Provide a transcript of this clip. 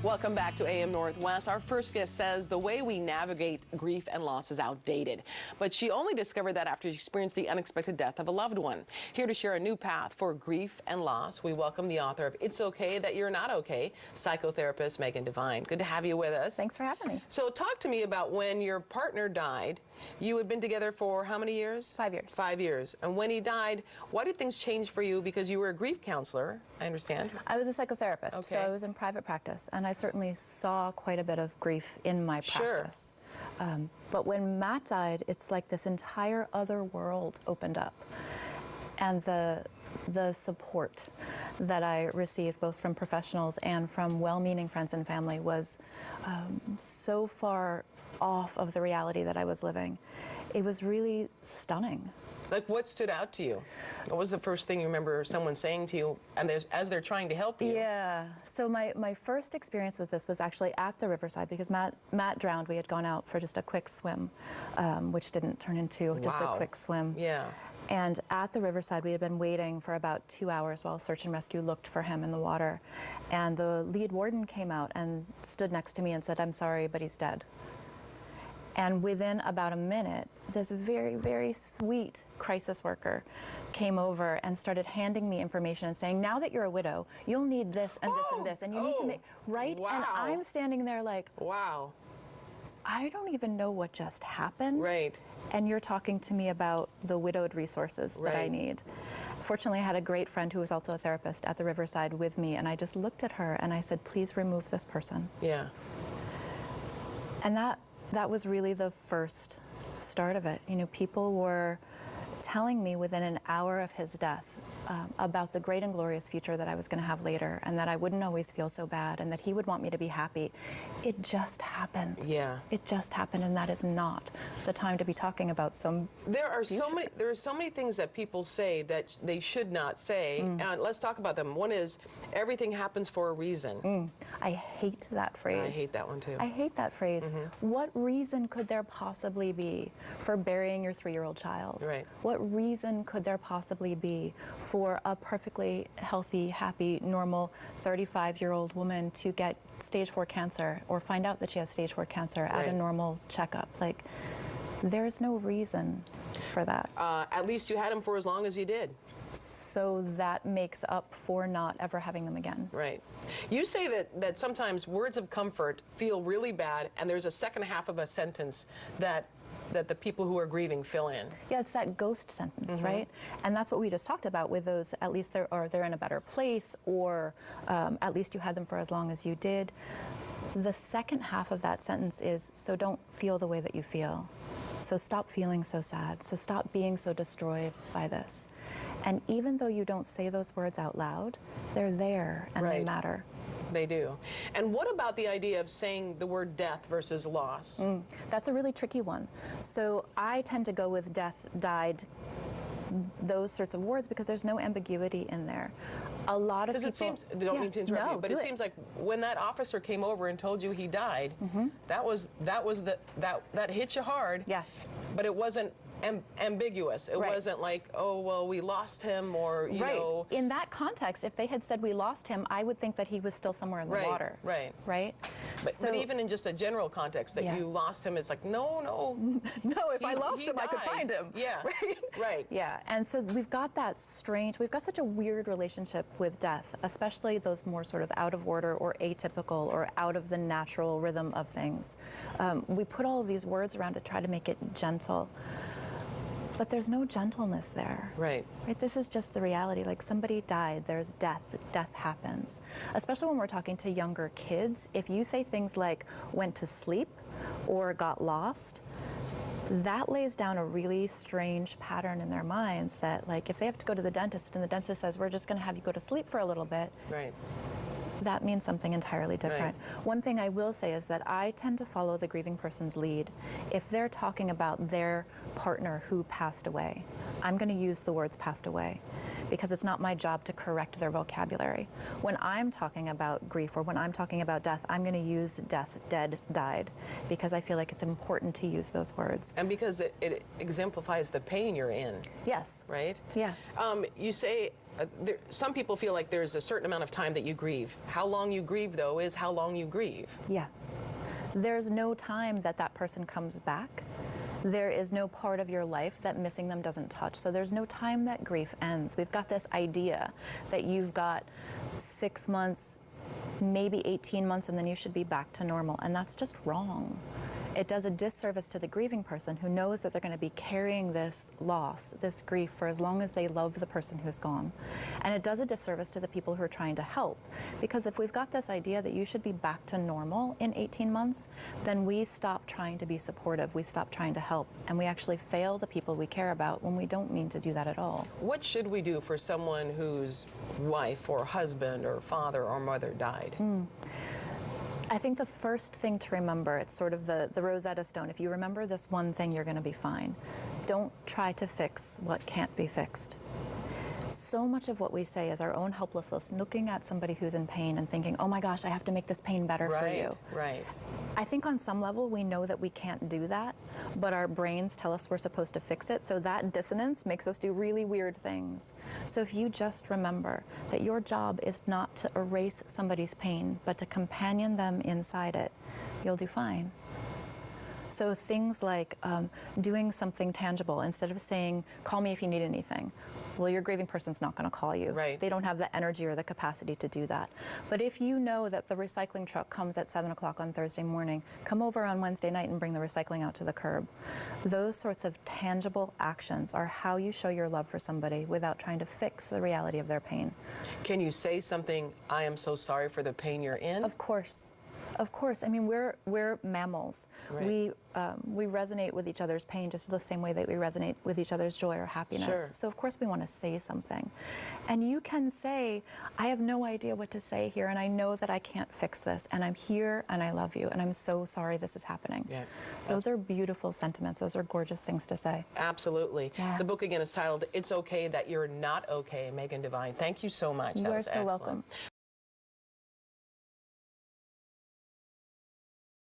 Welcome back to AM Northwest. Our first guest says the way we navigate grief and loss is outdated, but she only discovered that after she experienced the unexpected death of a loved one. Here to share a new path for grief and loss, we welcome the author of It's Okay That You're Not Okay, psychotherapist Megan Devine. Good to have you with us. Thanks for having me. So talk to me about when your partner died. You had been together for how many years? 5 years. 5 years. And when he died, why did things change for you? Because you were a grief counselor, I understand. I was a psychotherapist, so I was in private practice, and I certainly saw quite a bit of grief in my practice. But when Matt died, it's like this entire other world opened up. And the support that I received both from professionals and from well-meaning friends and family was so far off of the reality that I was living. It was really stunning. Like, what stood out to you? What was the first thing you remember someone saying to you and as they're trying to help you? Yeah, so my first experience with this was actually at the riverside because Matt drowned. We had gone out for just a quick swim, which didn't turn into just a quick swim. Yeah. And at the riverside, we had been waiting for about 2 hours while search and rescue looked for him in the water. And the lead warden came out and stood next to me and said, "I'm sorry, but he's dead." And within about a minute, this very, very sweet crisis worker came over and started handing me information and saying, "Now that you're a widow, you'll need this and this and this, and you need to make," right? Wow. And I'm standing there like, wow, I don't even know what just happened. Right. And you're talking to me about the widowed resources that I need. Fortunately, I had a great friend who was also a therapist at the riverside with me, and I just looked at her and I said, "Please remove this person." Yeah. And that was really the first start of it. You know, people were telling me within an hour of his death about the great and glorious future that I was going to have later, and that I wouldn't always feel so bad, and that he would want me to be happy. It just happened. Yeah. It just happened, and that is not the time to be talking about some There are so many things that people say that they should not say, and let's talk about them. One is, everything happens for a reason. I hate that phrase. I hate that one too. I hate that phrase. What reason could there possibly be for burying your 3-year-old child? Right. What reason could there possibly be for a perfectly healthy, happy, normal 35-year-old woman to get stage 4 cancer or find out that she has stage 4 cancer at a normal checkup? Like, there's no reason for that. At least you had him for as long as you did. So that makes up for not ever having them again. Right. You say that sometimes words of comfort feel really bad, and there's a second half of a sentence that the people who are grieving fill in. Yeah, it's that ghost sentence, right? And that's what we just talked about with those, at least they're in a better place, or at least you had them for as long as you did. The second half of that sentence is, so don't feel the way that you feel. So stop feeling so sad. So stop being so destroyed by this. And even though you don't say those words out loud, they're there and they matter. They do. And what about the idea of saying the word death versus loss? That's a really tricky one. So I tend to go with death, died, those sorts of words because there's no ambiguity in there. A lot of people... Because it seems, don't mean to interrupt you, but it seems like when that officer came over and told you he died, that hit you hard. Yeah. But it wasn't ambiguous. It wasn't like, oh, well, we lost him, or, you know. In that context, if they had said we lost him, I would think that he was still somewhere in the water. Right? But even in just a general context, that you lost him, it's like, no. No, if I lost him, I could find him. Yeah. Right. Yeah, and so we've got such a weird relationship with death, especially those more sort of out of order or atypical or out of the natural rhythm of things. We put all of these words around to try to make it gentle. But there's no gentleness there. Right? This is just the reality. Like, somebody died, there's death, death happens. Especially when we're talking to younger kids, if you say things like went to sleep or got lost, that lays down a really strange pattern in their minds that, like, if they have to go to the dentist and the dentist says, we're just gonna have you go to sleep for a little bit, that means something entirely different. One thing I will say is that I tend to follow the grieving person's lead. If they're talking about their partner who passed away, I'm going to use the words passed away, because it's not my job to correct their vocabulary. When I'm talking about grief or when I'm talking about death, I'm going to use death, dead, died, because I feel like it's important to use those words. And because it exemplifies the pain you're in. Yes. Right? Yeah. You say some people feel like there's a certain amount of time that you grieve. How long you grieve, though, is how long you grieve. Yeah. There's no time that that person comes back. There is no part of your life that missing them doesn't touch. So there's no time that grief ends. We've got this idea that you've got 6 months, maybe 18 months, and then you should be back to normal. And that's just wrong. It does a disservice to the grieving person who knows that they're going to be carrying this loss, this grief, for as long as they love the person who's gone. And it does a disservice to the people who are trying to help. Because if we've got this idea that you should be back to normal in 18 months, then we stop trying to be supportive, we stop trying to help, and we actually fail the people we care about when we don't mean to do that at all. What should we do for someone whose wife or husband or father or mother died? I think the first thing to remember, it's sort of the Rosetta Stone. If you remember this one thing, you're going to be fine. Don't try to fix what can't be fixed. So much of what we say is our own helplessness, looking at somebody who's in pain and thinking, oh my gosh, I have to make this pain better for you. Right. I think on some level we know that we can't do that, but our brains tell us we're supposed to fix it, so that dissonance makes us do really weird things. So if you just remember that your job is not to erase somebody's pain, but to companion them inside it, you'll do fine. So things like doing something tangible instead of saying, call me if you need anything. Well, your grieving person's not going to call you. Right. They don't have the energy or the capacity to do that. But if you know that the recycling truck comes at 7 o'clock on Thursday morning, come over on Wednesday night and bring the recycling out to the curb. Those sorts of tangible actions are how you show your love for somebody without trying to fix the reality of their pain. Can you say something, I am so sorry for the pain you're in? Of course. Of course. I mean, we're mammals. Right. We resonate with each other's pain just the same way that we resonate with each other's joy or happiness. Sure. So of course we want to say something. And you can say, I have no idea what to say here, and I know that I can't fix this, and I'm here, and I love you, and I'm so sorry this is happening. Yeah. Those are beautiful sentiments. Those are gorgeous things to say. Absolutely. Yeah. The book again is titled, It's Okay That You're Not Okay, Megan Devine. Thank you so much. You That are was so excellent. welcome.